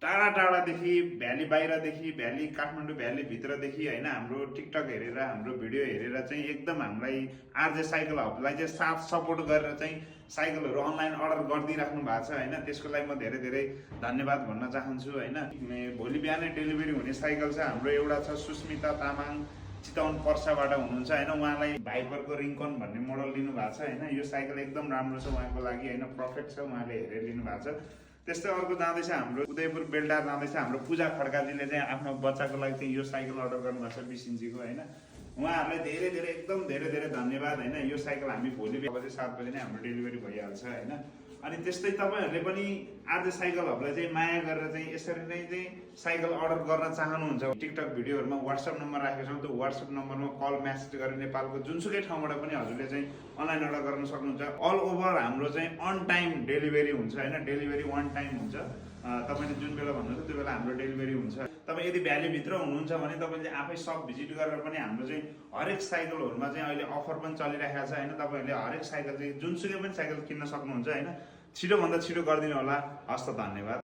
टाढा टाढादेखि valley बाहिरदेखि valley Kathmandu valley भित्रदेखि होइन हाम्रो टिकटक हेरेर हाम्रो भिडियो हेरेर चाहिँ एकदम हामीलाई आरजे साइकल हबलाई चाहिँ साथ सपोर्ट गरेर चाहिँ साइकलहरू अनलाइन अर्डर गरिदिइराख्नु भएको छ होइन। त्यसको लागि म धेरै धेरै धन्यवाद भन्न चाहन्छु होइन। भोलि बिहानै डेलिभरी हुने साइकल चाहिँ हाम्रो एउटा छ सुस्मिता तामाङ चितवन पर्साबाट हुनुहुन्छ होइन। उहाँलाई भाइपरको रिङ्कन भन्ने मोडल लिनुभएको छ होइन। यो साइकल एकदम राम्रो छ उहाँको लागि होइन, पर्फेक्ट छ, उहाँले हेरेर लिनुभएको छ। त्यस्तै अर्को जाँदैछ हाम्रो उदयपुर बेलटार जाँदैछ हाम्रो पूजा खड्काजीले चाहिँ आफ्नो बच्चाको लागि चाहिँ यो साइकल अर्डर गर्नुभएको छ 20 इन्चीको होइन। उहाँहरूलाई धेरै धेरै एकदम धेरै धेरै धन्यवाद होइन। यो साइकल हामी भोलि 7 बजे नै हाम्रो डेलिभरी भइहाल्छ होइन। अनि त्यस्तै तपाईँहरूले पनि आरजे साइकल हबलाई चाहिँ माया गरेर चाहिँ यसरी नै चाहिँ साइकल अर्डर गर्न चाहनुहुन्छ टिकटक भिडियोहरूमा व्हाट्सएप नम्बर राखेको छौँ, त्यो व्हाट्सएप नम्बरमा कल म्यासेज गरेर नेपालको जुनसुकै ठाउँबाट पनि हजुरले चाहिँ अनलाइन अर्डर गर्न सक्नुहुन्छ। अल ओभर हाम्रो चाहिँ अन टाइम डेलिभरी हुन्छ होइन, डेलिभरी वान टाइम हुन्छ। तपाईँले जुन बेला भन्नुहुन्छ त्यो बेला हाम्रो डेलिभरी हुन्छ। तपाईँ यदि भ्यालीभित्र हुनुहुन्छ भने तपाईँले आफै सप भिजिट गरेर पनि हाम्रो चाहिँ हरेक साइकलहरूमा चाहिँ अहिले अफर पनि चलिरहेको छ होइन। तपाईँहरूले हरेक साइकल चाहिँ जुनसुकै पनि साइकल किन्न सक्नुहुन्छ होइन। छिटोभन्दा छिटो गरिदिनु होला। हस् त, धन्यवाद।